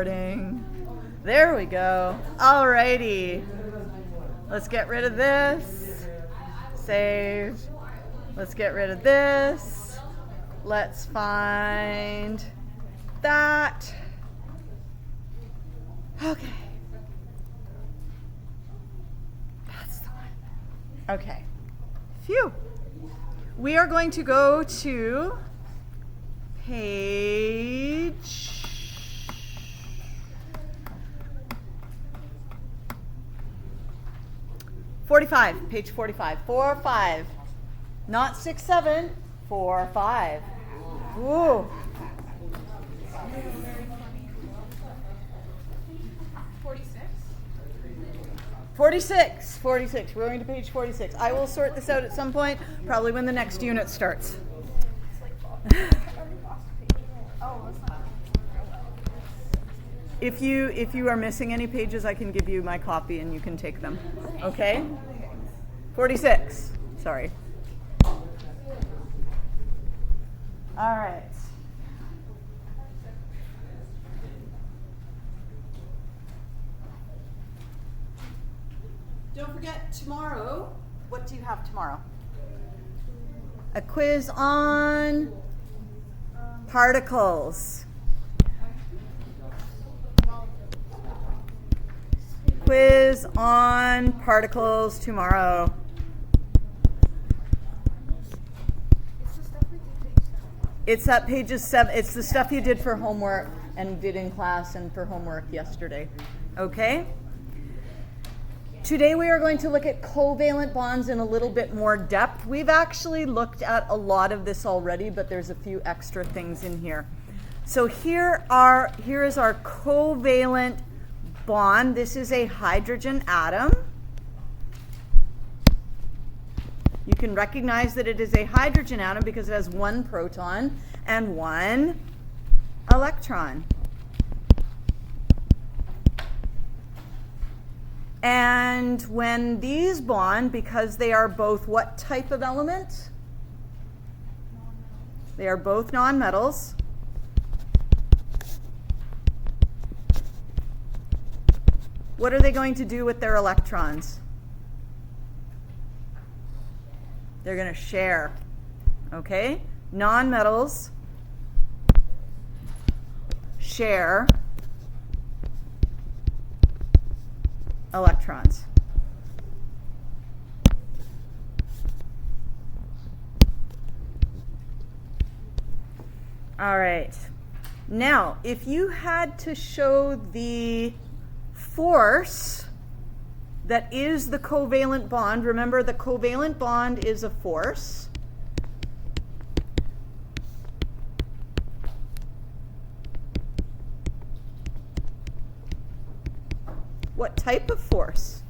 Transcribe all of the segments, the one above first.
starting. There we go. Alrighty. Let's get rid of this. Save. Let's get rid of this. Let's find that. Okay. That's the one. Okay. Phew. We are going to go to page 45. Page 45. 4, 5. Not 6, 7. 4, 5. Ooh. 46. We're going to page 46. I will sort this out at some point, probably when the next unit starts. If you are missing any pages, I can give you my copy and you can take them. Okay? 46. Sorry. All right. Don't forget, tomorrow, what do you have tomorrow? A quiz on particles. Quiz on particles tomorrow. It's at pages 7. It's the stuff you did for homework and did in class and for homework yesterday. Okay? Today we are going to look at covalent bonds in a little bit more depth. We've actually looked at a lot of this already, but there's a few extra things in here. So here is our covalent bond. This is a hydrogen atom. You can recognize that it is a hydrogen atom because it has one proton and one electron. And when these bond, because they are both what type of element? They are both nonmetals. What are they going to do with their electrons? They're going to share. Okay? Nonmetals share electrons. All right. Now, if you had to show the force that is the covalent bond, remember the covalent bond is a force. What type of force?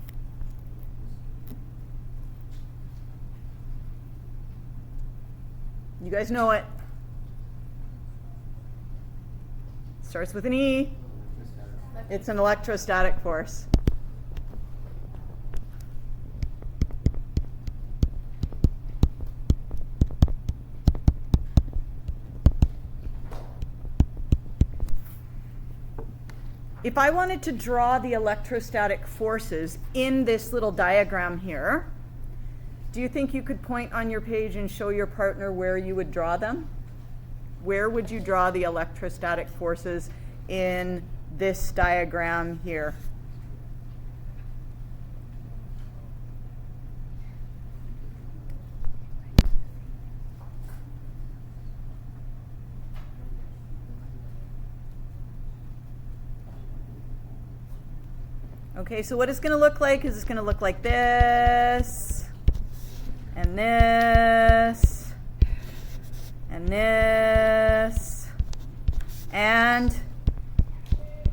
You guys know it. Starts with an E. It's an electrostatic force. If I wanted to draw the electrostatic forces in this little diagram here, do you think you could point on your page and show your partner where you would draw them? Where would you draw the electrostatic forces in this diagram here? Okay, so what it's going to look like is it's going to look like this, and this, and this, and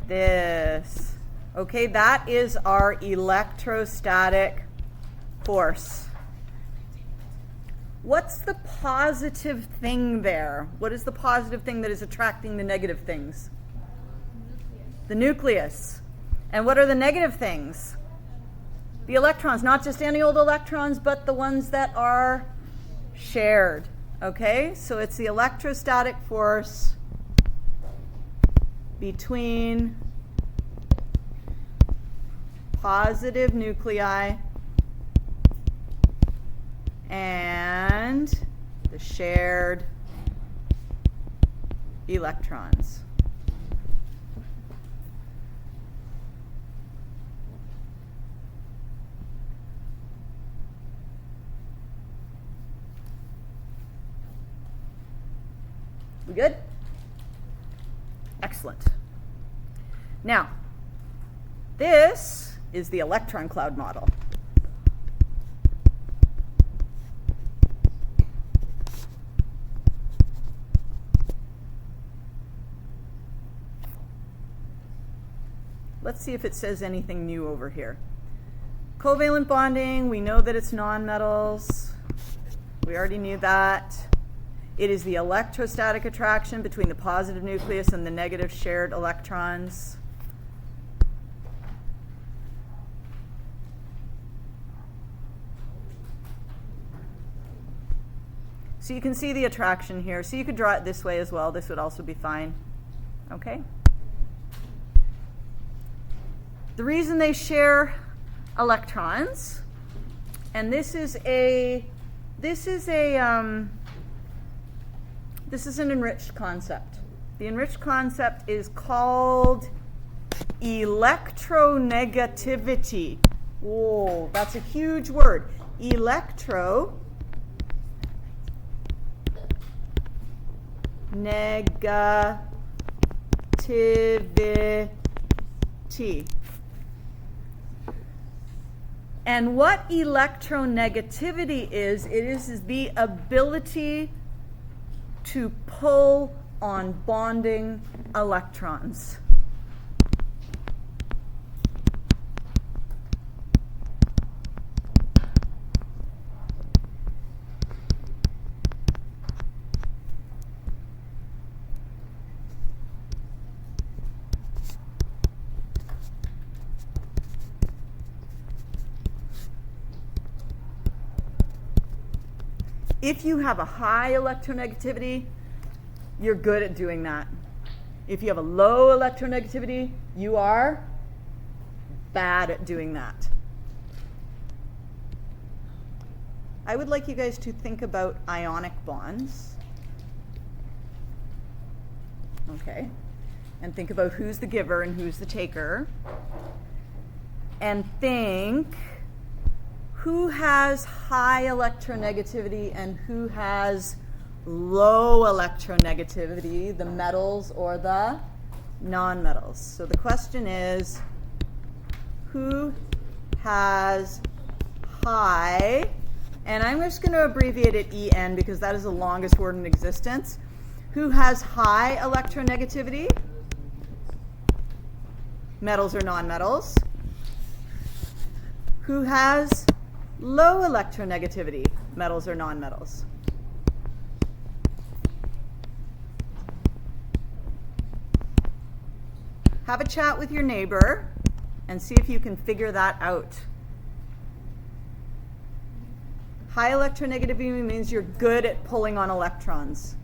this. Okay, that is our electrostatic force. What's the positive thing there? What is the positive thing that is attracting the negative things? The nucleus. And what are the negative things? The electrons, not just any old electrons, but the ones that are shared. Okay, so it's the electrostatic force between positive nuclei and the shared electrons. We good? Excellent. Now, this is the electron cloud model. Let's see if it says anything new over here. Covalent bonding, we know that it's nonmetals. We already knew that. It is the electrostatic attraction between the positive nucleus and the negative shared electrons. So you can see the attraction here. So you could draw it this way as well. This would also be fine. Okay? The reason they share electrons, and this is an enriched concept. The enriched concept is called electronegativity. Whoa, that's a huge word. Electronegativity. And what electronegativity is, it is the ability to pull on bonding electrons. If you have a high electronegativity, you're good at doing that. If you have a low electronegativity, you are bad at doing that. I would like you guys to think about ionic bonds. Okay. And think about who's the giver and who's the taker. And think who has high electronegativity and who has low electronegativity, the metals or the nonmetals. So the question is, who has high, and I'm just going to abbreviate it EN because that is the longest word in existence. Who has high electronegativity? Metals or nonmetals. Who has low electronegativity? Metals or nonmetals. Have a chat with your neighbor and see if you can figure that out. High electronegativity means you're good at pulling on electrons.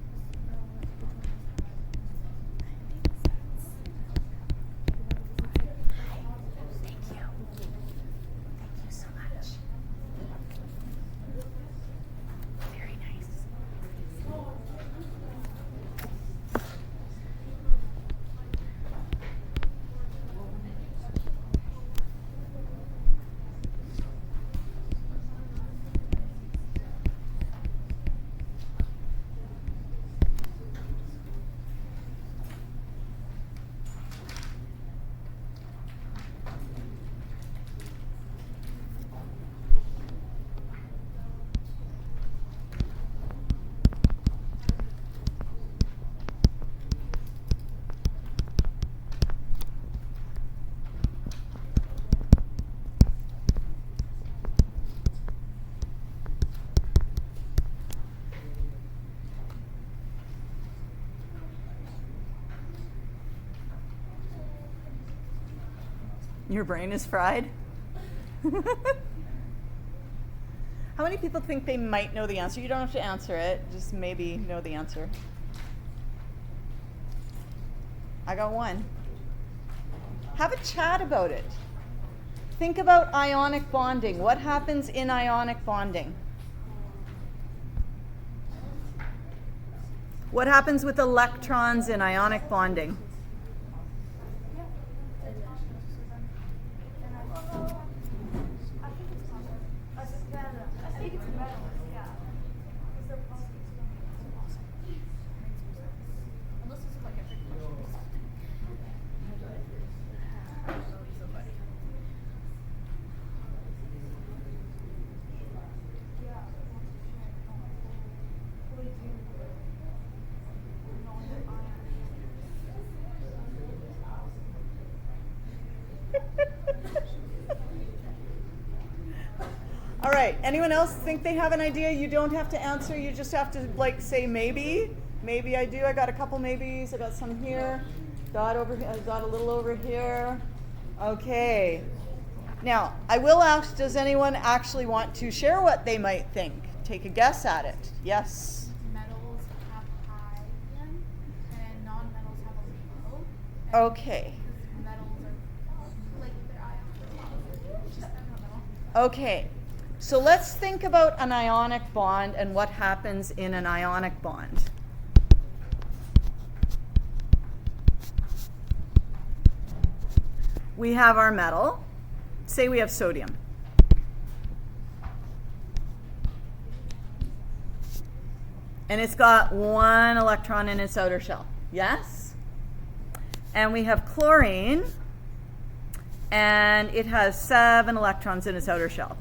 Your brain is fried? How many people think they might know the answer? You don't have to answer it, just maybe know the answer. I got one. Have a chat about it. think about ionic bonding. What happens in ionic bonding? What happens with electrons in ionic bonding? All right, anyone else think they have an idea? You don't have to answer, you just have to like say maybe. Maybe I do, I got a couple maybes, I got some here. Got over here, I got a little over here. Okay. Now, I will ask, does anyone actually want to share what they might think? Take a guess at it. Yes? Metals have high in, and non-metals have a low. Okay. Metals are like their ions. I don't know. Okay. So let's think about an ionic bond and what happens in an ionic bond. We have our metal. Say we have sodium. And it's got 1 electron in its outer shell. Yes? And we have chlorine, and it has 7 electrons in its outer shell.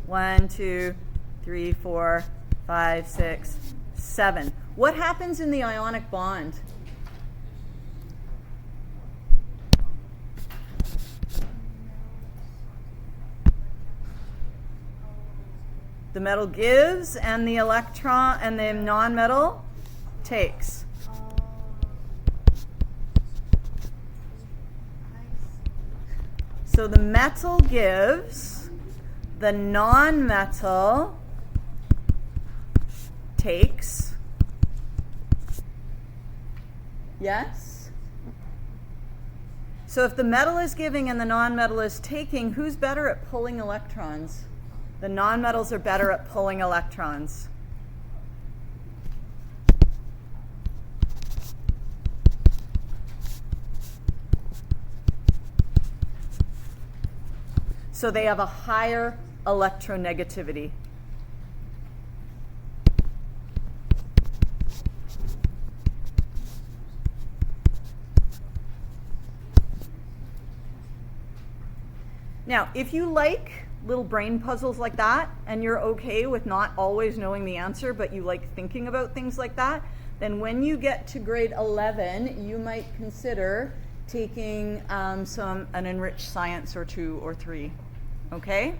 1, 2, 3, 4, 5, 6, 7. What happens in the ionic bond? The metal gives, and the electron and the non-metal takes. So the metal gives, the non-metal takes. Yes? So if the metal is giving and the non-metal is taking, who's better at pulling electrons? The non-metals are better at pulling electrons. So they have a higher electronegativity. Now, if you like little brain puzzles like that, and you're okay with not always knowing the answer, but you like thinking about things like that, then when you get to grade 11, you might consider taking an enriched science or 2 or 3. Okay?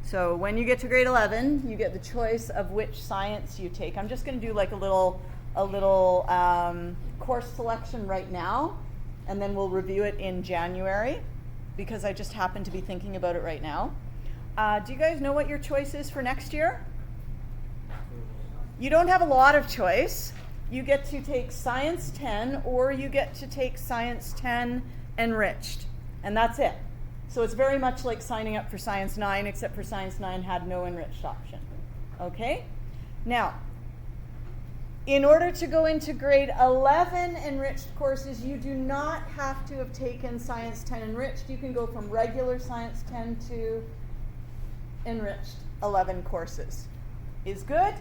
So when you get to grade 11, you get the choice of which science you take. I'm just going to do like a little course selection right now, and then we'll review it in January, because I just happen to be thinking about it right now. Do you guys know what your choice is for next year? You don't have a lot of choice. You get to take Science 10, or you get to take Science 10 enriched, and that's it. So it's very much like signing up for Science 9, except for Science 9 had no enriched option. Okay? Now, in order to go into grade 11 enriched courses, you do not have to have taken Science 10 enriched. You can go from regular Science 10 to enriched 11 courses. Is good?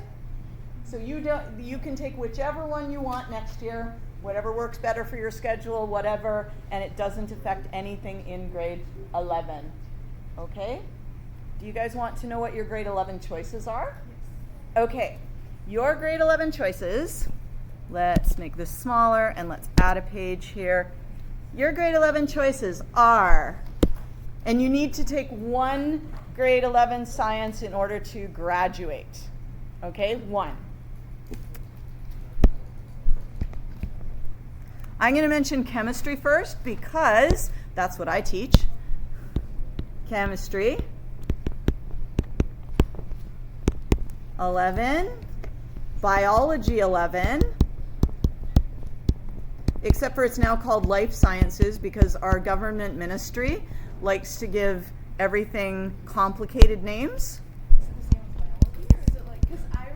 So you can take whichever one you want next year, whatever works better for your schedule, whatever, and it doesn't affect anything in grade 11. Okay? Do you guys want to know what your grade 11 choices are? Yes. Okay. Your grade 11 choices, let's make this smaller and let's add a page here. Your grade 11 choices are, and you need to take 1 grade 11 science in order to graduate. Okay, 1. I'm going to mention chemistry first because that's what I teach. Chemistry. 11. Biology 11. Except for it's now called life sciences because our government ministry likes to give everything complicated names.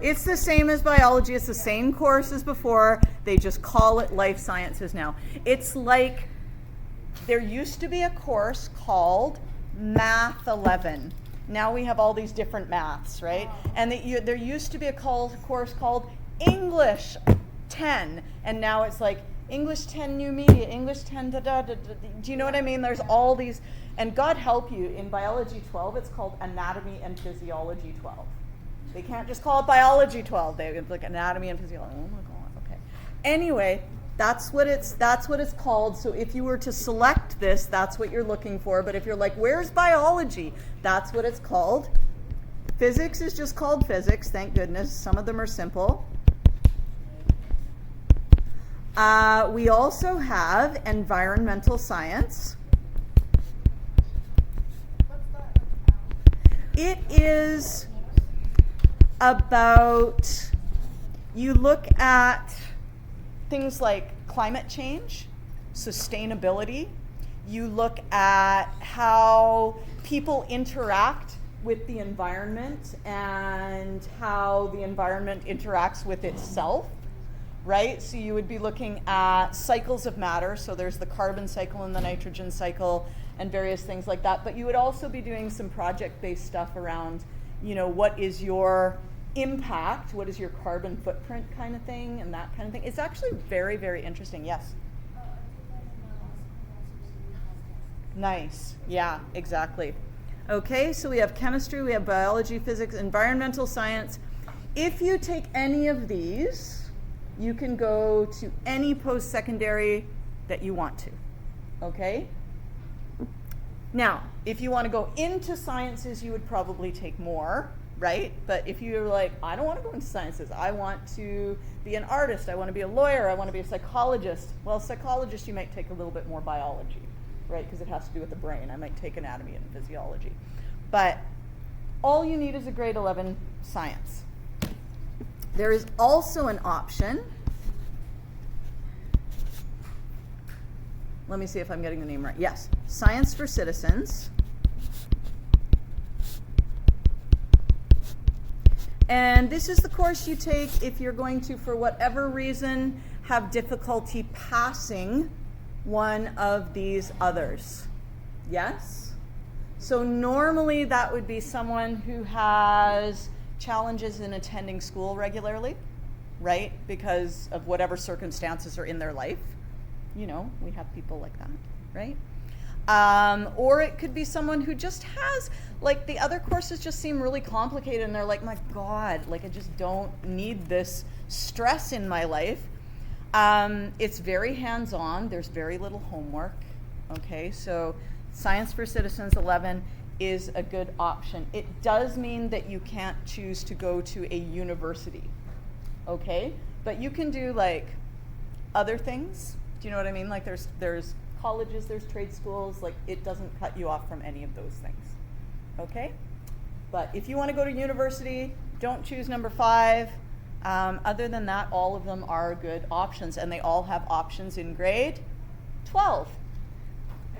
It's the same as biology. It's the same course as before. They just call it life sciences now. It's like there used to be a course called Math 11. Now we have all these different maths, right? And there used to be a course called English 10. And now it's like English 10 new media, English 10 da-da-da-da. Do you know what I mean? There's all these. And God help you, in biology 12, it's called anatomy and physiology 12. They can't just call it biology 12. They like anatomy and physiology. Oh my God. Okay. Anyway, that's what it's called. So if you were to select this, that's what you're looking for. But if you're like, where's biology? That's what it's called. Physics is just called physics. Thank goodness. Some of them are simple. We also have environmental science. What's that about? It is about, you look at things like climate change, sustainability. You look at how people interact with the environment and how the environment interacts with itself, right? So you would be looking at cycles of matter. So there's the carbon cycle and the nitrogen cycle and various things like that. But you would also be doing some project-based stuff around, what is your impact, what is your carbon footprint kind of thing, and that kind of thing. It's actually very, very interesting. Yes? Nice. Yeah, exactly. Okay, so we have chemistry, we have biology, physics, environmental science. If you take any of these, you can go to any post-secondary that you want to. Okay? Now, if you want to go into sciences, you would probably take more, right? But if you're like, I don't want to go into sciences, I want to be an artist, I want to be a lawyer, I want to be a psychologist. Well, psychologist, you might take a little bit more biology, right? Because it has to do with the brain. I might take anatomy and physiology. But all you need is a grade 11 science. There is also an option. Let me see if I'm getting the name right. Yes, Science for Citizens. And this is the course you take if you're going to, for whatever reason, have difficulty passing one of these others. Yes? So normally that would be someone who has challenges in attending school regularly, right? Because of whatever circumstances are in their life. We have people like that, right? Or it could be someone who just has, like, the other courses just seem really complicated and they're like, my God, like, I just don't need this stress in my life. It's very hands-on. There's very little homework. Okay, so Science for Citizens 11 is a good option. It does mean that you can't choose to go to a university, okay? But you can do, like, other things. Do you know what I mean? Like, there's colleges, there's trade schools. Like, it doesn't cut you off from any of those things, okay? But if you want to go to university, don't choose number 5. Other than that, all of them are good options, and they all have options in grade 12.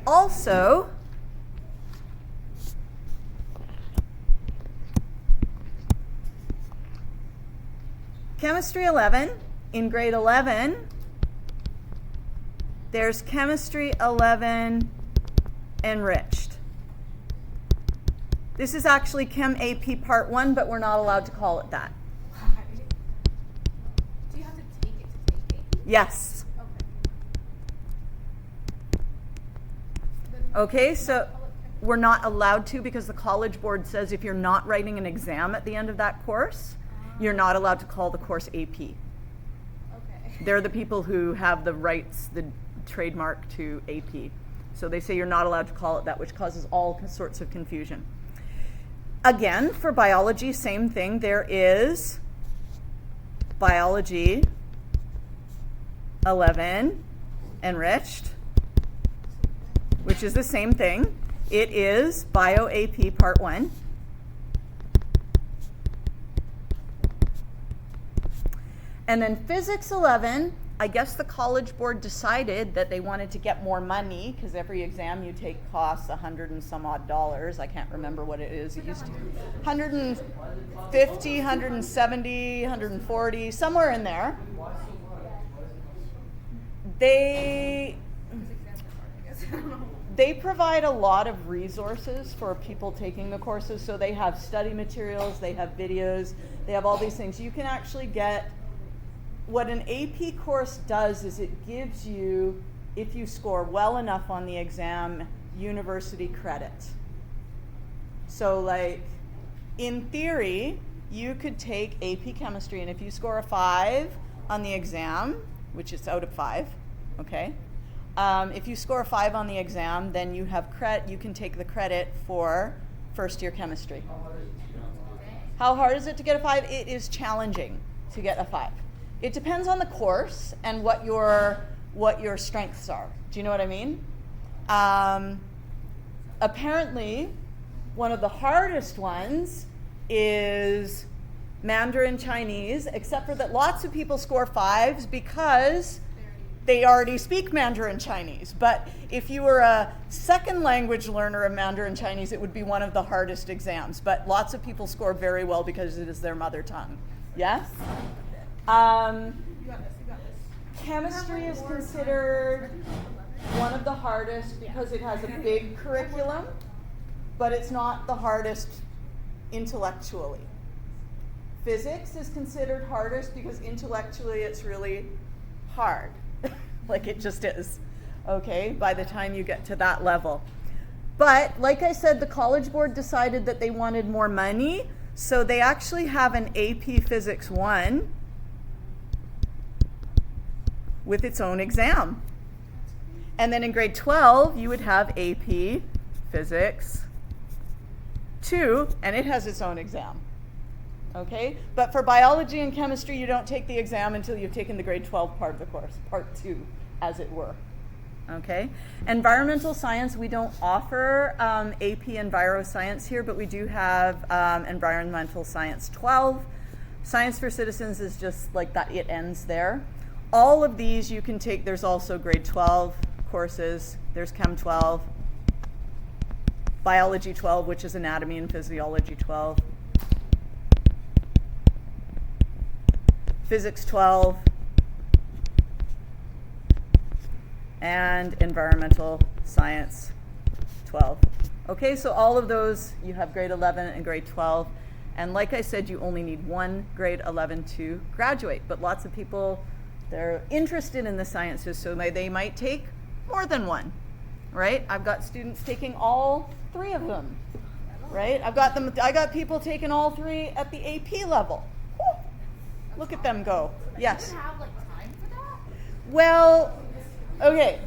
Also, Chemistry 11, in grade 11, there's Chemistry 11 Enriched. This is actually Chem AP Part 1, but we're not allowed to call it that. Do you have to take it to take AP? Yes. Okay, so we're not allowed to because the College Board says if you're not writing an exam at the end of that course, you're not allowed to call the course AP. Okay. They're the people who have the rights, the trademark to AP. So they say you're not allowed to call it that, which causes all sorts of confusion. Again, for biology, same thing. There is Biology 11 Enriched, which is the same thing. It is Bio AP Part 1. And then Physics 11, I guess the College Board decided that they wanted to get more money because every exam you take costs $100 and some odd dollars. I can't remember what it is. It used to 150, 170, 140, somewhere in there. They provide a lot of resources for people taking the courses. So they have study materials, they have videos, they have all these things. You can actually get, what an AP course does is it gives you, if you score well enough on the exam, university credit. So like, in theory, you could take AP chemistry, and if you score a 5 on the exam, which is out of 5, okay? If you score a 5 on the exam, then you have you can take the credit for first year chemistry. How hard is it to get a 5? It is challenging to get a 5. It depends on the course and what your strengths are. Do you know what I mean? Apparently, one of the hardest ones is Mandarin Chinese, except for that lots of people score 5s because they already speak Mandarin Chinese. But if you were a second language learner of Mandarin Chinese, it would be one of the hardest exams. But lots of people score very well because it is their mother tongue. Yes? You got this. Chemistry is considered one of the hardest because it has a big curriculum, but it's not the hardest intellectually. Physics is considered hardest because intellectually it's really hard. Like it just is, okay, by the time you get to that level. But like I said, the College Board decided that they wanted more money, so they actually have an AP Physics 1 with its own exam. And then in grade 12, you would have AP Physics 2, and it has its own exam. Okay? But for biology and chemistry, you don't take the exam until you've taken the grade 12 part of the course, part 2, as it were. Okay? Environmental science, we don't offer AP Enviroscience here, but we do have Environmental Science 12. Science for Citizens is just like that, it ends there. All of these you can take, there's also grade 12 courses, there's Chem 12, Biology 12, which is Anatomy and Physiology 12, Physics 12, and Environmental Science 12. Okay, so all of those, you have grade 11 and grade 12. And like I said, you only need one grade 11 to graduate. But lots of people, they're interested in the sciences, so they might take more than one, right? I've got students taking all 3 of them, right? I got people taking all 3 at the AP level. Whew. Look at them go. Yes. Do you have like time for that? Well, okay.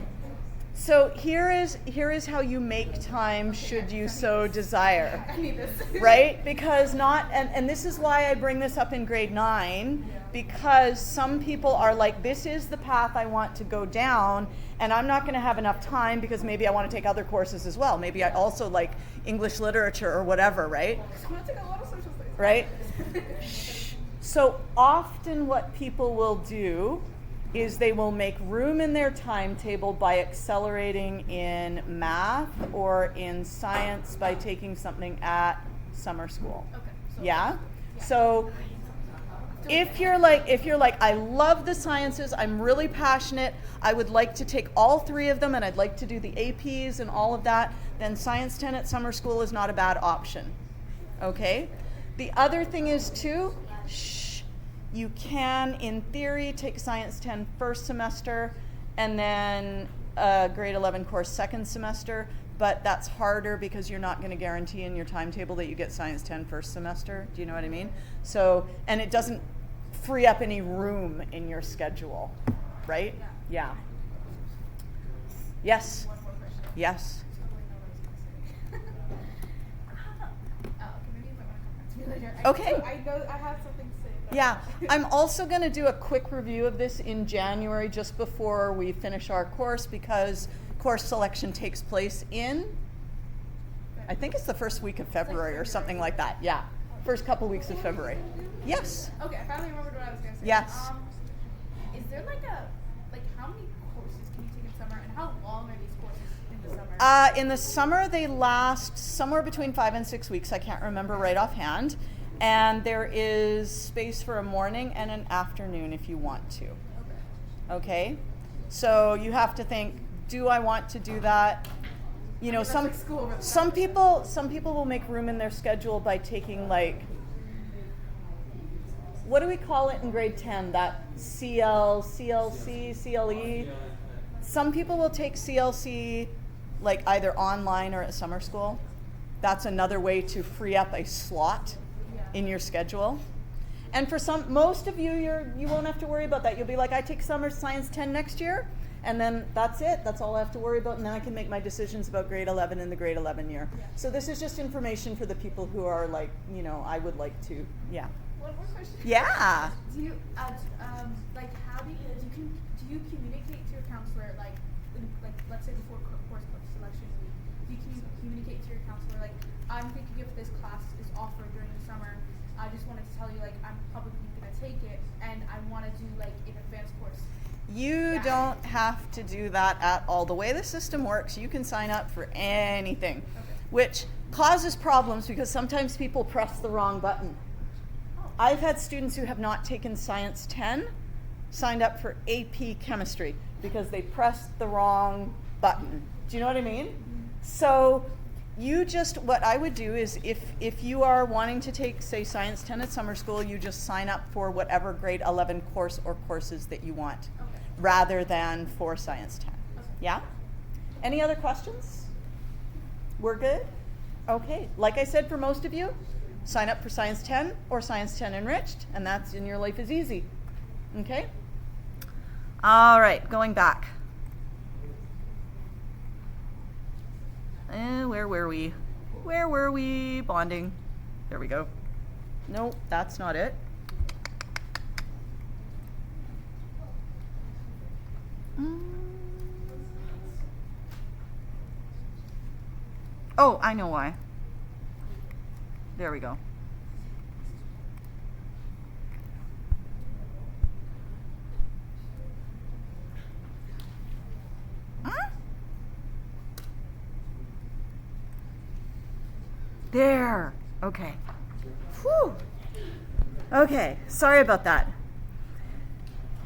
So here is how you make time should you so desire. I need this. Right? Because and this is why I bring this up in grade 9, because some people are like, this is the path I want to go down, and I'm not going to have enough time because maybe I want to take other courses as well. Maybe I also like English literature or whatever, right? I want to take a lot of social studies. Right? So often what people will do is they will make room in their timetable by accelerating in math or in science by taking something at summer school. Okay. So Yeah? So if you're like, I love the sciences, I'm really passionate, I would like to take all 3 of them and I'd like to do the APs and all of that, then Science 10 at summer school is not a bad option. Okay? The other thing is too, you can, in theory, take Science 10 first semester and then a grade 11 course second semester, but that's harder because you're not going to guarantee in your timetable that you get Science 10 first semester. Do you know what I mean? So, and it doesn't free up any room in your schedule, right? Yeah. Yes. One more question. Yes. Maybe you might want to come back to me later. Okay. I know I have something to say. But Yeah, I'm also going to do a quick review of this in January just before we finish our course, because course selection takes place in, I think it's the first week of February or something like that. Yeah, first couple weeks of February. Yes. Okay, I finally remembered what I was going to say. Yes. Is there like a how many courses can you take in summer, and how long are these courses in the summer? In the summer, they last somewhere between 5 and 6 weeks. I can't remember right offhand. And there is space for a morning and an afternoon if you want to. Okay? So you have to think, do I want to do that? You know, some people will make room in their schedule by taking, like, what do we call it in grade 10? That CLC, CLE? Some people will take CLC like either online or at summer school. That's another way to free up a slot in your schedule. And for most of you, you won't have to worry about that. You'll be like, I take summer science 10 next year, and then that's it. That's all I have to worry about, and then I can make my decisions about grade 11 in the grade 11 year. Yeah. So this is just information for the people who are like, you know, I would like to, yeah. One more question. Yeah. Do you, like, how do you communicate to your counselor, like let's say before course selection week, do you communicate to your counselor, like, I'm thinking if this class is offered during the summer, I just wanted to tell you, like, I'm probably going to take it, and I want to do, like, an advanced course. You don't have to do that at all. The way the system works, you can sign up for anything, which causes problems because sometimes people press the wrong button. I've had students who have not taken Science 10 signed up for AP Chemistry because they pressed the wrong button. Do you know what I mean? So what I would do is if you are wanting to take, say, Science 10 at summer school, you just sign up for whatever grade 11 course or courses that you want, rather than for Science 10. Yeah? Any other questions? We're good? Okay. Like I said, for most of you, sign up for Science 10 or Science 10 Enriched, and that's in your life is easy. Okay? All right, going back. Where were we? Where were we? Bonding. There we go. No, that's not it. Oh, I know why. There we go. There. Okay. Whew. Okay, sorry about that.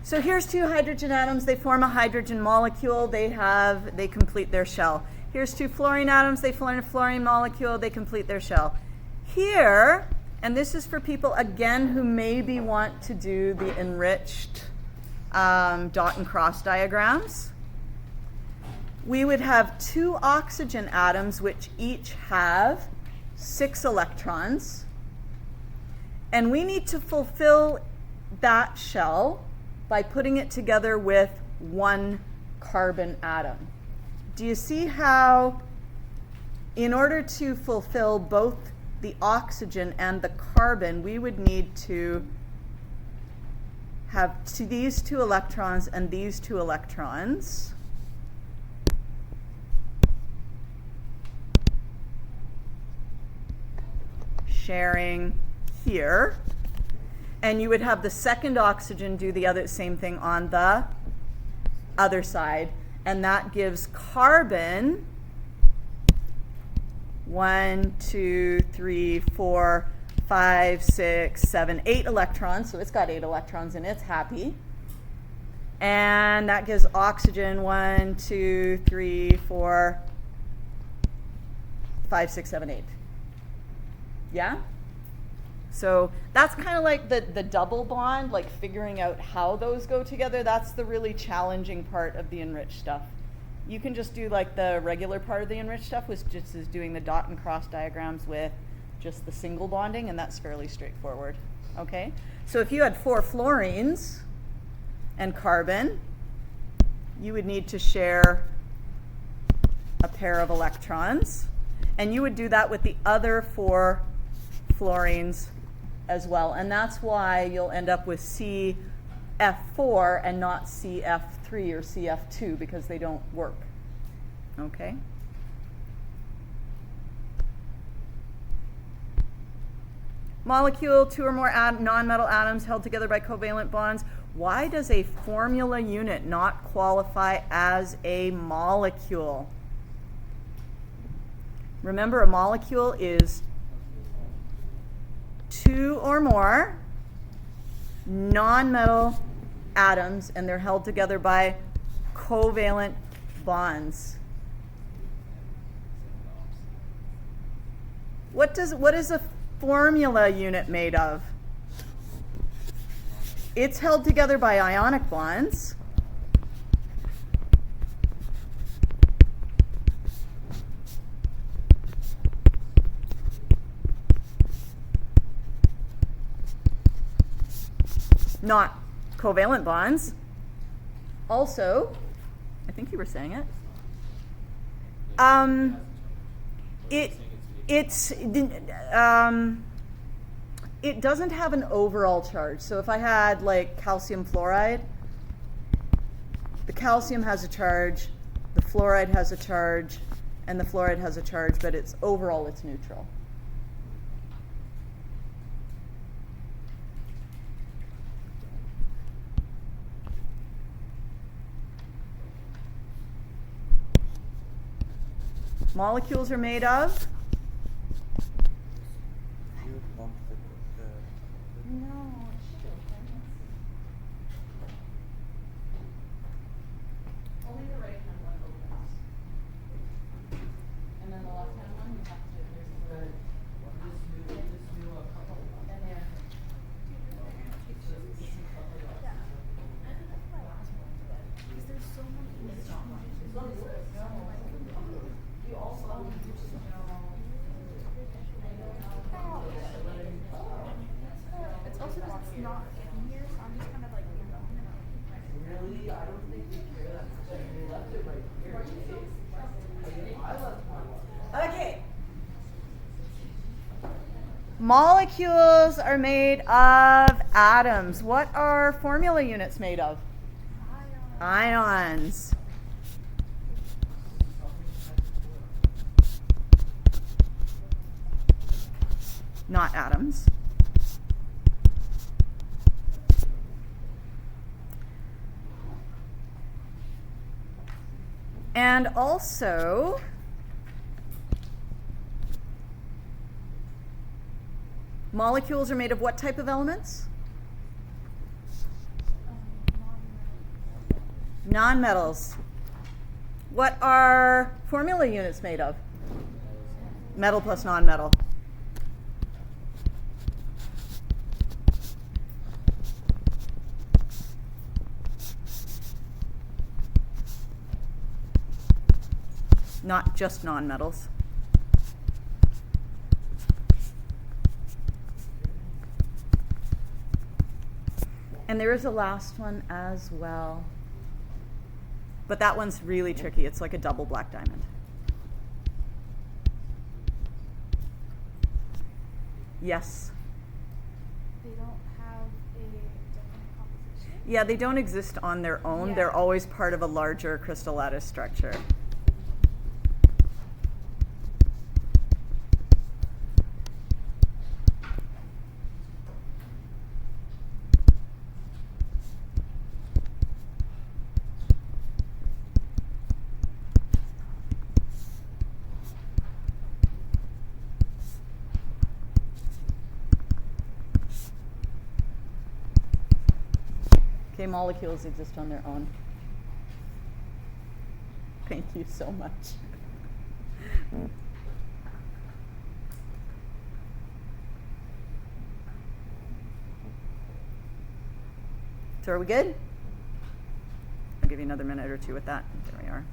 So here's two hydrogen atoms. They form a hydrogen molecule. They complete their shell. Here's two fluorine atoms. They form a fluorine molecule. They complete their shell. Here, and this is for people, again, who maybe want to do the enriched dot and cross diagrams. We would have two oxygen atoms, which each have 6 electrons. And we need to fulfill that shell by putting it together with 1 carbon atom. Do you see how, in order to fulfill both the oxygen and the carbon, we would need to have these 2 electrons and these 2 electrons. Sharing here. And you would have the second oxygen do the same thing on the other side. And that gives carbon 1, 2, 3, 4, 5, 6, 7, 8 electrons. So it's got 8 electrons and it's happy. And that gives oxygen 1, 2, 3, 4, 5, 6, 7, 8. Yeah? So that's kind of like the double bond, like figuring out how those go together. That's the really challenging part of the enriched stuff. You can just do like the regular part of the enriched stuff, which just is doing the dot and cross diagrams with just the single bonding, and that's fairly straightforward. Okay? So if you had 4 fluorines and carbon, you would need to share a pair of electrons, and you would do that with the other 4 fluorines as well. And that's why you'll end up with CF4 and not CF3 or CF2, because they don't work. Okay? Molecule, 2 or more non-metal atoms held together by covalent bonds. Why does a formula unit not qualify as a molecule? Remember, a molecule is two or more nonmetal atoms, and they're held together by covalent bonds. What is a formula unit made of? It's held together by ionic bonds. Not covalent bonds. Also, I think you were saying it. It doesn't have an overall charge. So if I had like calcium fluoride, the calcium has a charge, the fluoride has a charge, and the fluoride has a charge, but it's overall it's neutral. Molecules are made of? No, only the right hand one opens. And then the left hand one you have to there's and there. Because there's so many. You also It's also because it's not in here, so I'm just kind of like, Really? I don't think you care that much. You left it right here. I left mine. Okay. Molecules are made of atoms. What are formula units made of? Ions. Not atoms. And also, molecules are made of what type of elements? Nonmetals. What are formula units made of? Metal plus nonmetal. Not just nonmetals. And there is a last one as well. But that one's really tricky. It's like a double black diamond. Yes? They don't have a different composition. Yeah, they don't exist on their own. Yeah. They're always part of a larger crystal lattice structure. Okay, molecules exist on their own. Thank you so much. So are we good? I'll give you another minute or two with that. There we are.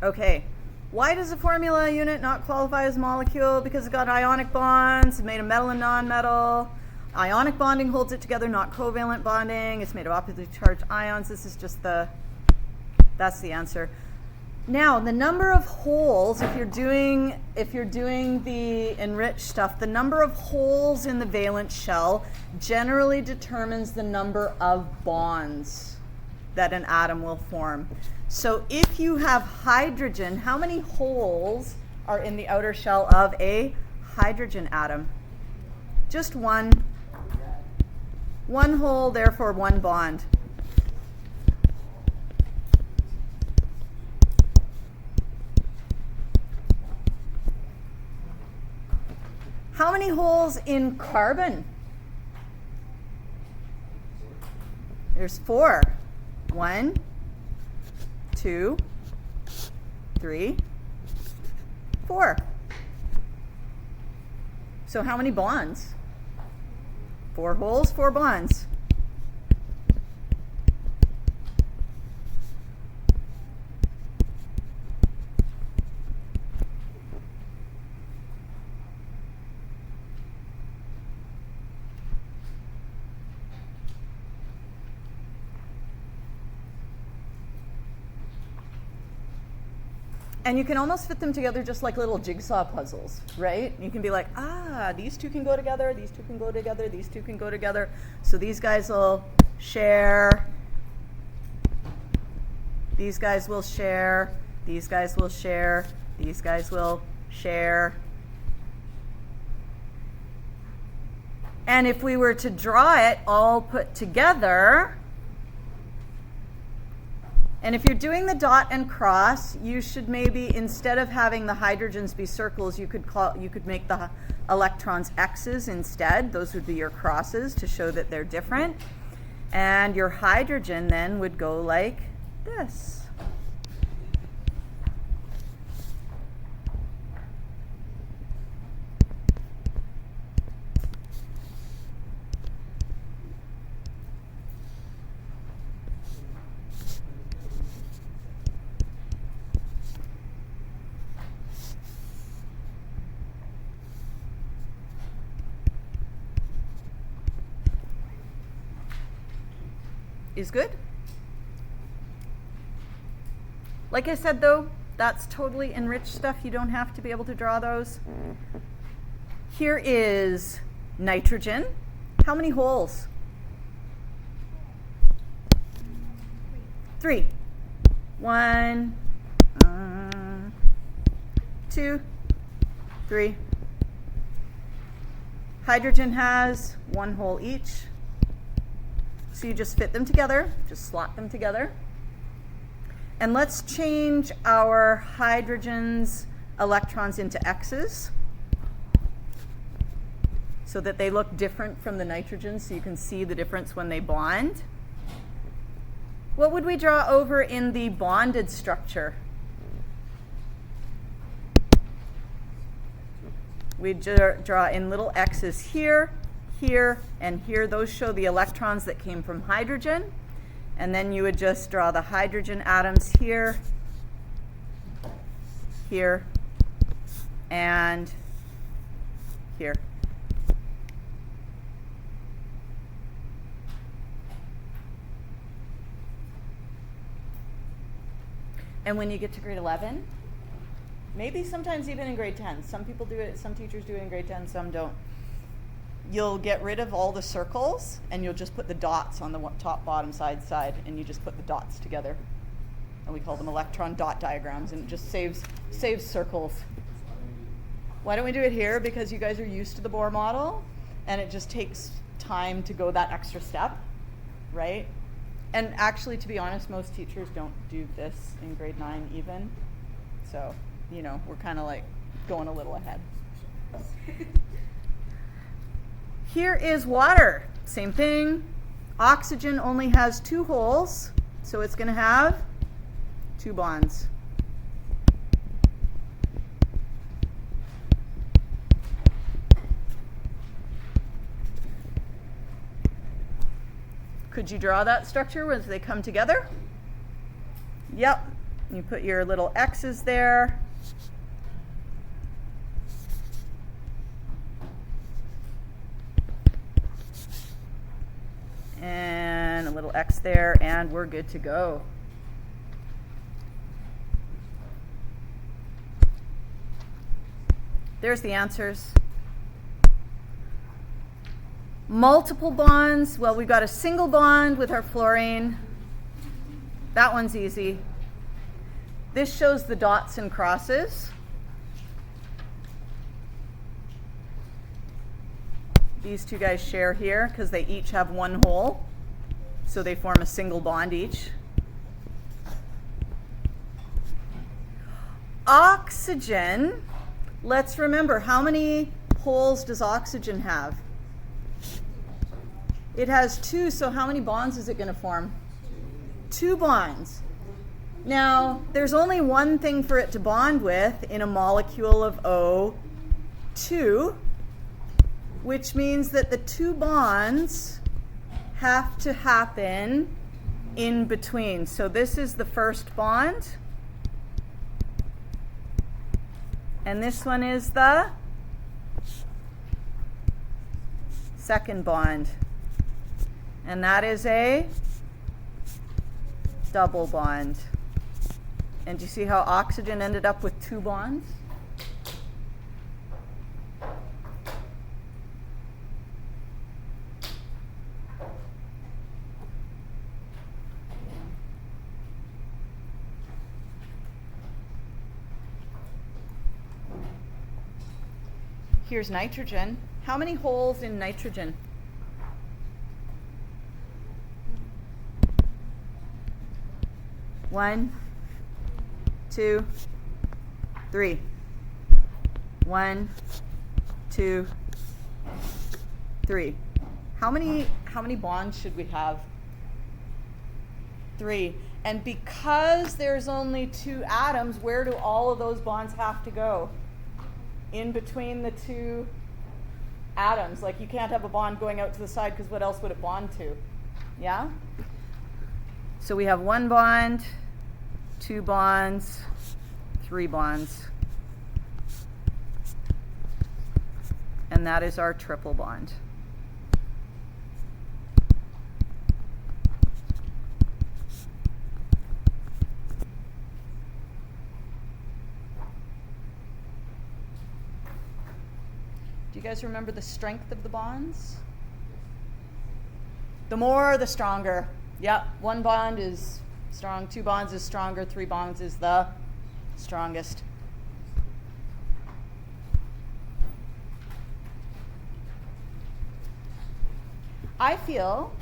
Okay, why does a formula unit not qualify as a molecule? Because it's got ionic bonds, made of metal and nonmetal. Ionic bonding holds it together, not covalent bonding. It's made of oppositely charged ions. This is just that's the answer. Now, the number of holes, if you're doing the enriched stuff, the number of holes in the valence shell generally determines the number of bonds that an atom will form. So if you have hydrogen, how many holes are in the outer shell of a hydrogen atom? Just one. One hole, therefore one bond. How many holes in carbon? There's 4. 1, 2, 3, 4. So how many bonds? 4 holes, 4 bonds. And you can almost fit them together just like little jigsaw puzzles, right? You can be like, these two can go together, these two can go together, these two can go together. So these guys will share, these guys will share, these guys will share, these guys will share. And if we were to draw it all put together, and if you're doing the dot and cross, you should maybe, instead of having the hydrogens be circles, you could make the electrons X's instead. Those would be your crosses to show that they're different. And your hydrogen then would go like this. Is good. Like I said though, that's totally enriched stuff. You don't have to be able to draw those. Here is nitrogen. How many holes? 3. 1, 2, 3. Hydrogen has 1 hole each. So you just fit them together, just slot them together. And let's change our hydrogen's electrons into X's so that they look different from the nitrogen, so you can see the difference when they bond. What would we draw over in the bonded structure? We'd draw in little X's here, here, and here. Those show the electrons that came from hydrogen. And then you would just draw the hydrogen atoms here, here, and here. And when you get to grade 11, maybe sometimes even in grade 10, some people do it, some teachers do it in grade 10, some don't. You'll get rid of all the circles and you'll just put the dots on the top, bottom, side, and you just put the dots together. And we call them electron dot diagrams, and it just saves circles. Why don't we do it here? Because you guys are used to the Bohr model and it just takes time to go that extra step, right? And actually, to be honest, most teachers don't do this in grade 9 even. So, you know, we're kind of like going a little ahead. Here is water. Same thing. Oxygen only has 2 holes, so it's going to have 2 bonds. Could you draw that structure as they come together? Yep. You put your little X's there. X there, and we're good to go. There's the answers. Multiple bonds, well, we've got a single bond with our fluorine. That one's easy. This shows the dots and crosses. These two guys share here because they each have one hole, so they form a single bond each. Oxygen, let's remember, how many holes does oxygen have? It has 2, so how many bonds is it going to form? 2 bonds. Now, there's only one thing for it to bond with in a molecule of O2, which means that the 2 bonds have to happen in between. So this is the first bond, and this one is the second bond. And that is a double bond. And do you see how oxygen ended up with 2 bonds? Here's nitrogen. How many holes in nitrogen? One, 2, 3. 1, 2, 3. How many bonds should we have? 3. And because there's only 2 atoms, where do all of those bonds have to go? In between the 2 atoms. Like, you can't have a bond going out to the side because what else would it bond to? Yeah? So we have 1 bond, 2 bonds, 3 bonds. And that is our triple bond. Do you guys remember the strength of the bonds? The more, the stronger. Yep, 1 bond is strong, 2 bonds is stronger, 3 bonds is the strongest. I feel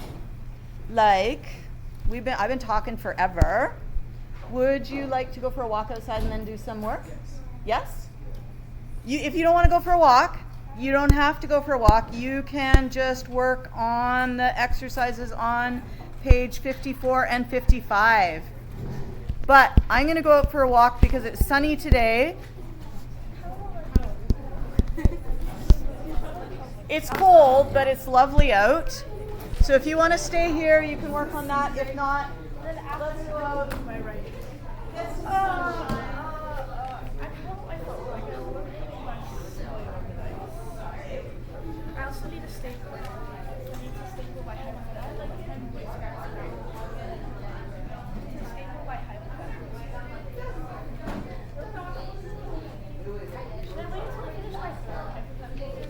like I've been talking forever. Would you like to go for a walk outside and then do some work? Yes? If you don't want to go for a walk, you don't have to go for a walk. You can just work on the exercises on page 54 and 55. But I'm going to go out for a walk because it's sunny today. It's cold, but it's lovely out. So if you want to stay here, you can work on that. If not, let's go out. I also need a staple. I need to staple by hypothetical. Staple by hypothetical. Should I wait until I finish my 4 hypotheticals?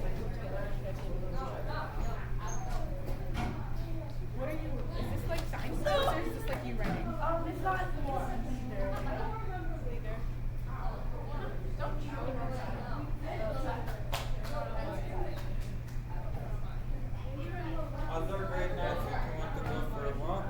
What are you? Is this like science notes or is this like you writing? It's not either. Don't show me. Other grade math, if you want to go for a walk.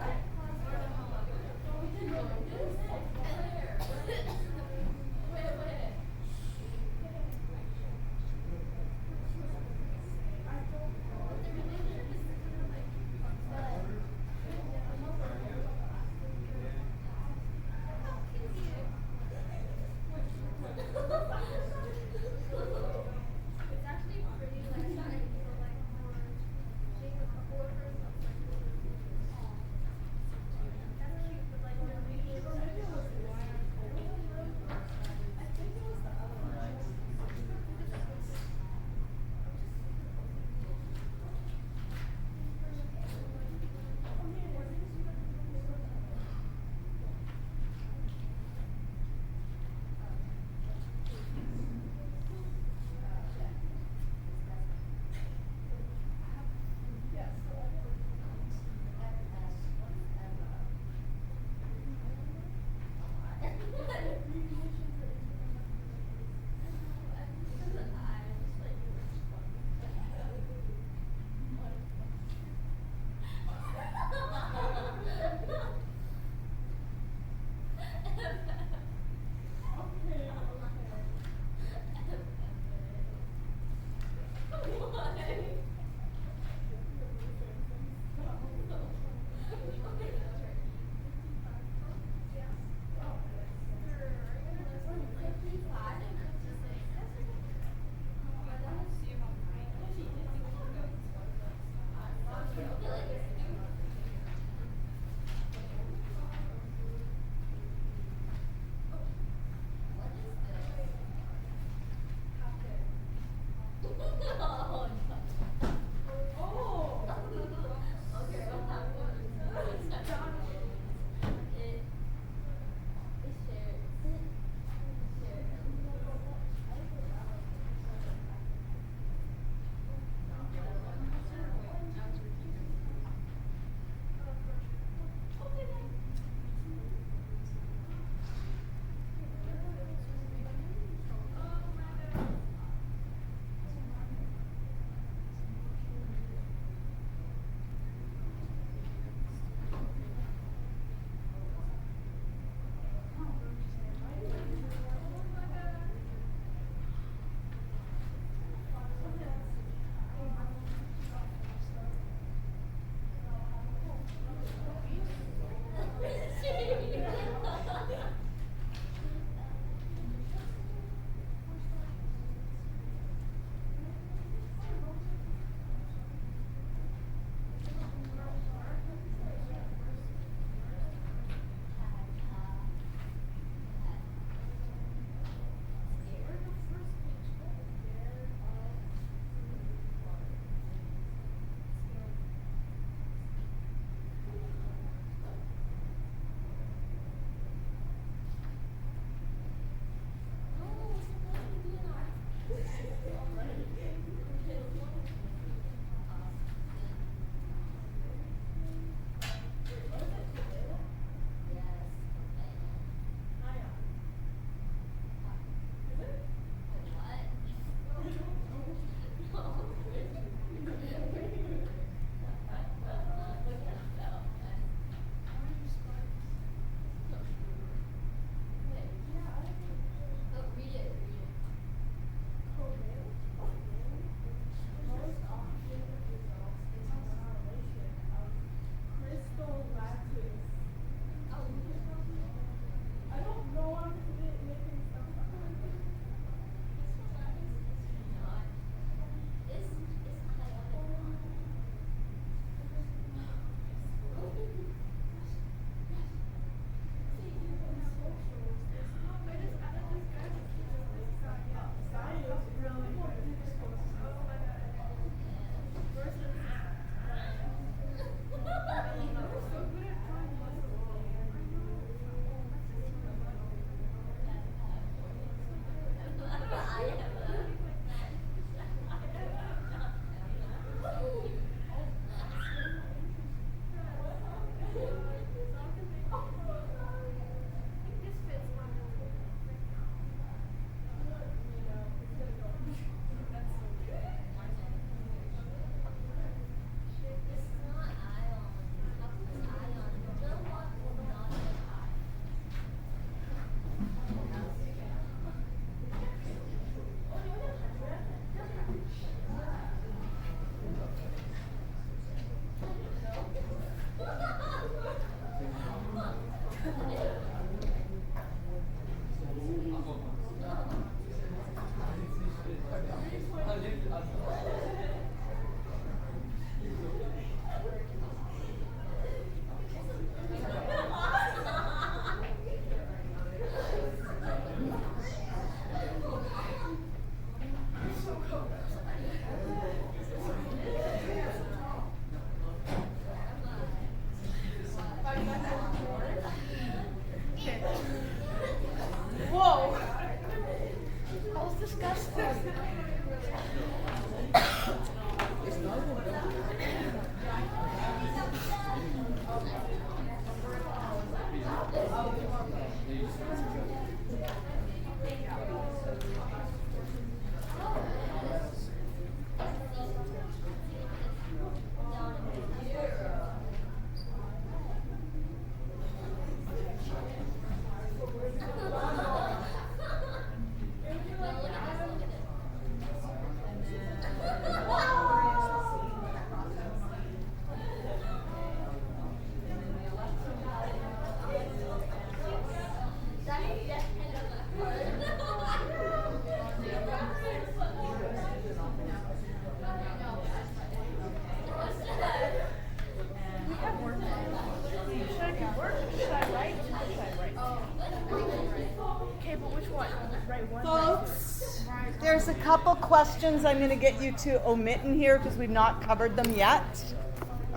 couple questions I'm going to get you to omit in here because we've not covered them yet.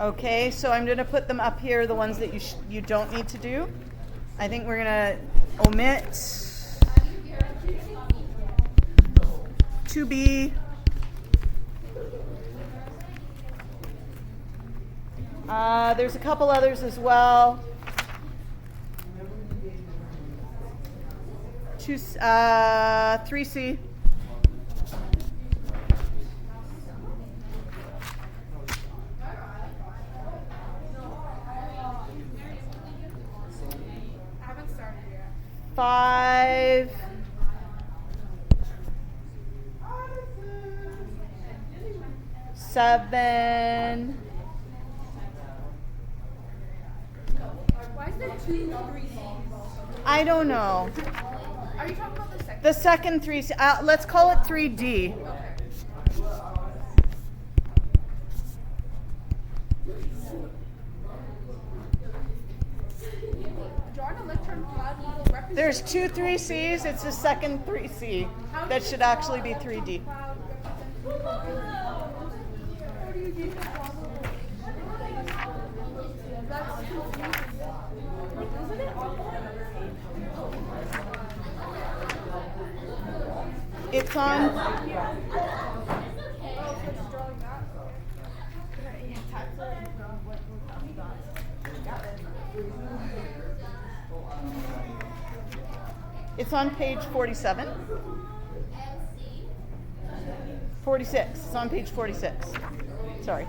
Okay, so I'm going to put them up here, the ones that you don't need to do. I think we're going to omit 2B. There's a couple others as well. 3C. I haven't started yet. 5. 7. Why is there 2, 3 C's? I don't know. Are you talking about the second? The second 3C. Let's call it 3D. Okay. Draw an electron cloud model representing. There's 2 3Cs. It's the second 3C. That should actually be 3D. Cloud representing. How do you do that? That's confusing. Like, isn't it awkward? It's on. Oh, so it's drawing that? Yeah, type it. It's on page 47. 46. It's on page 46. Sorry.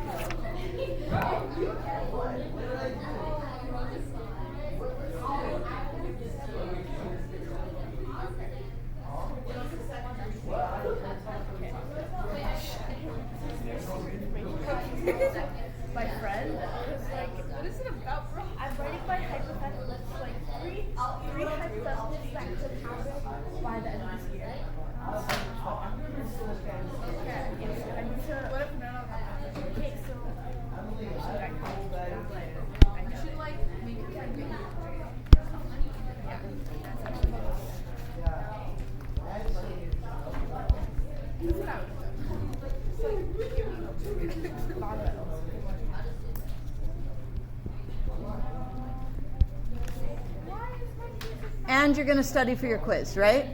My friend was like, what is it about, bro? I'm writing my hypothetical. It's like three hypotheticals that could happen by the end of this year. Okay. I need to. What if none of that happens? Okay, so you should like make your friend get you. Yeah, that's actually what that's what I would do. It's like, give me non-metals. And you're going to study for your quiz, right?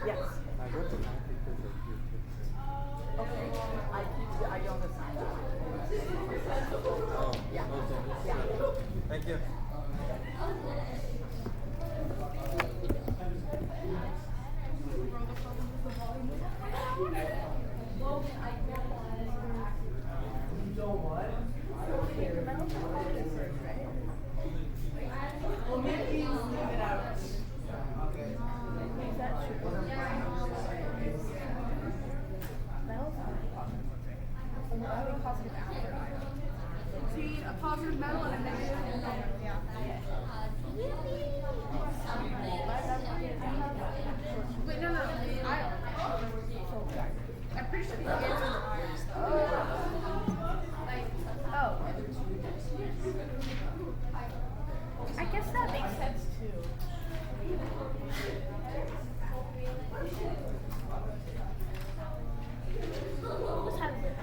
Yes. Okay. I don't assign that. Yeah. Yeah. Thank you. See, a positive metal and a negative non-metal. Yeah. Wait, no. Iron. I'm pretty sure the answers are irons. Oh. I guess that makes sense too. What's happening?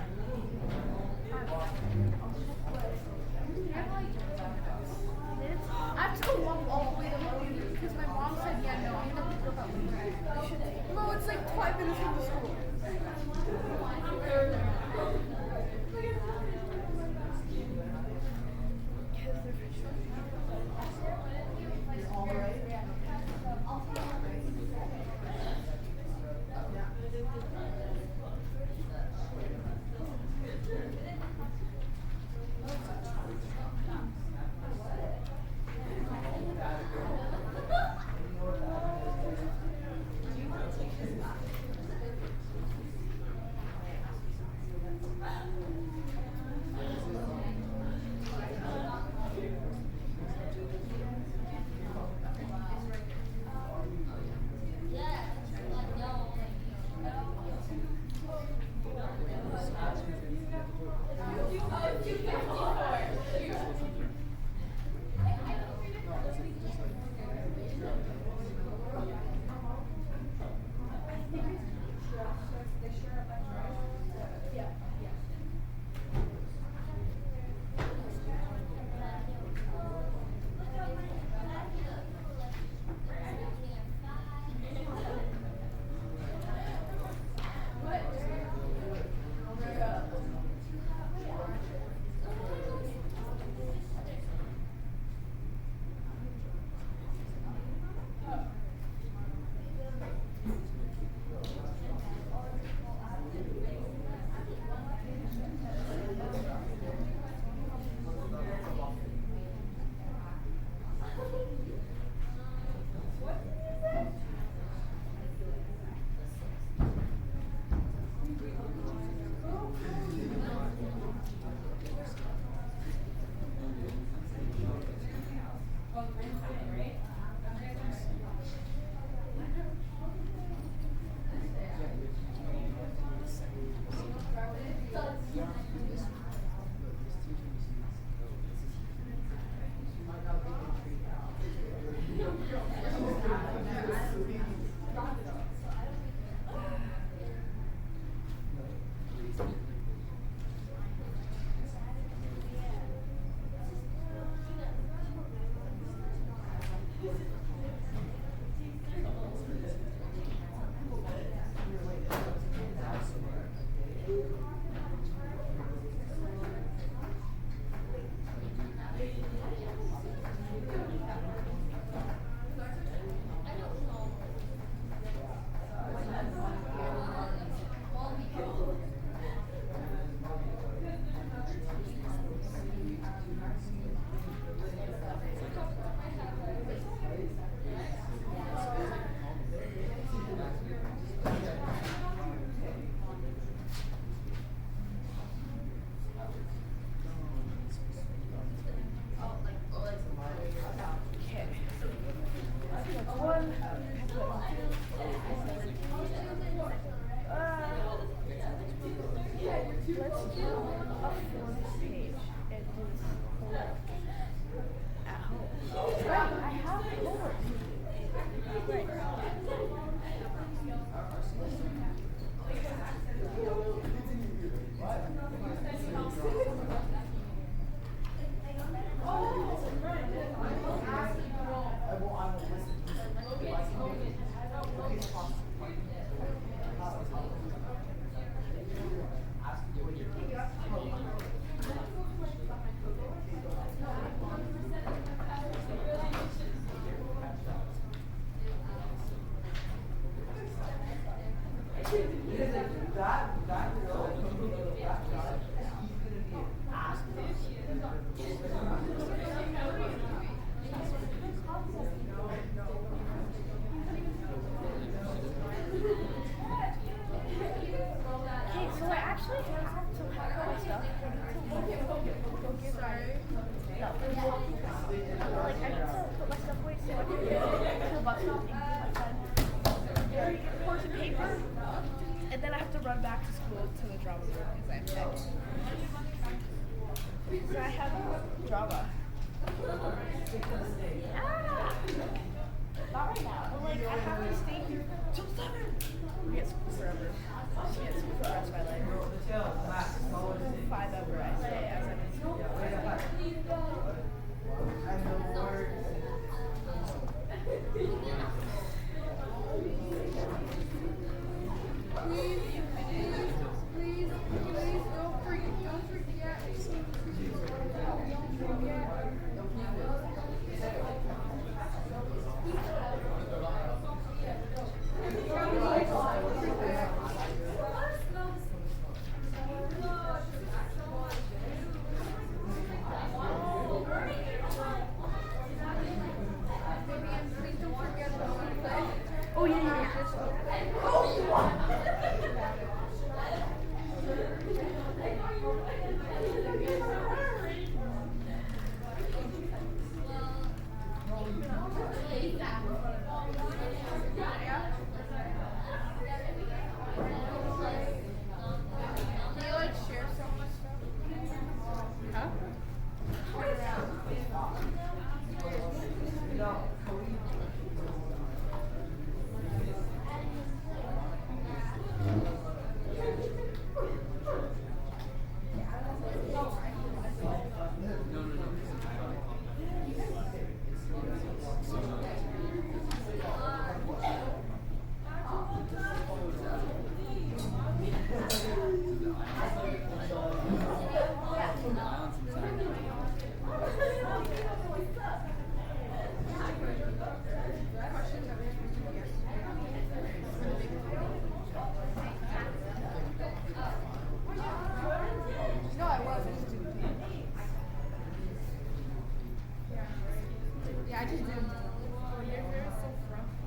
just didn't know. Whoa, your hair is so fluffy.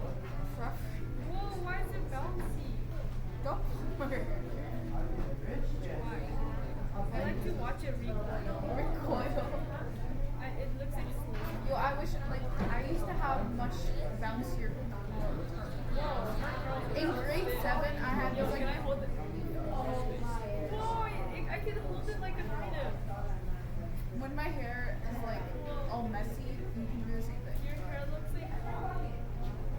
Rough. Whoa, why is it bouncy? Go for it. Why? I like to watch it recoil. Recoil. It looks like slow. Yo, I wish like I used to have much bouncier. Whoa. In grade 7, I had Yo, this can I like. hold it? Whoa, I can hold it like a freedom. When my hair is like all messy, you can do the same thing. Your hair looks like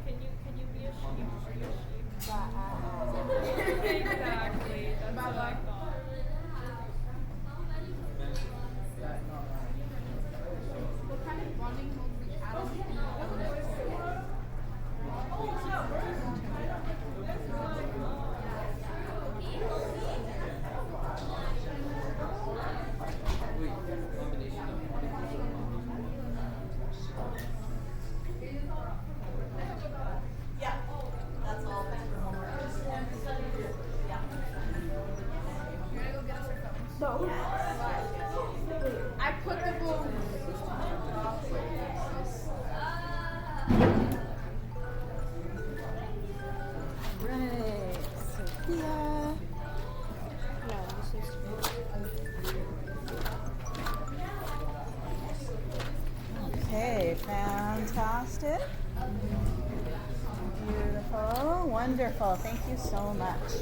can you be a sheep? Are you a sheep? Exactly. That's what I thought. What kind of bonding will we add on? Yeah, that's all. You're gonna go get us our phones. No. I put the balloons. Right, Sophia. Okay, fantastic. Beautiful, wonderful. Thank you so much.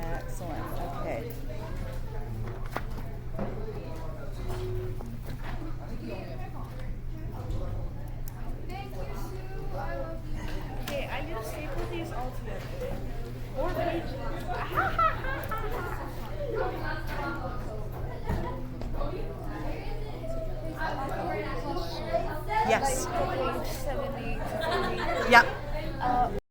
Excellent. Okay. Thank you, Sue. I love you. Okay, I need to staple these all together. Or pages. Yes. Page 70 to 40. Yeah.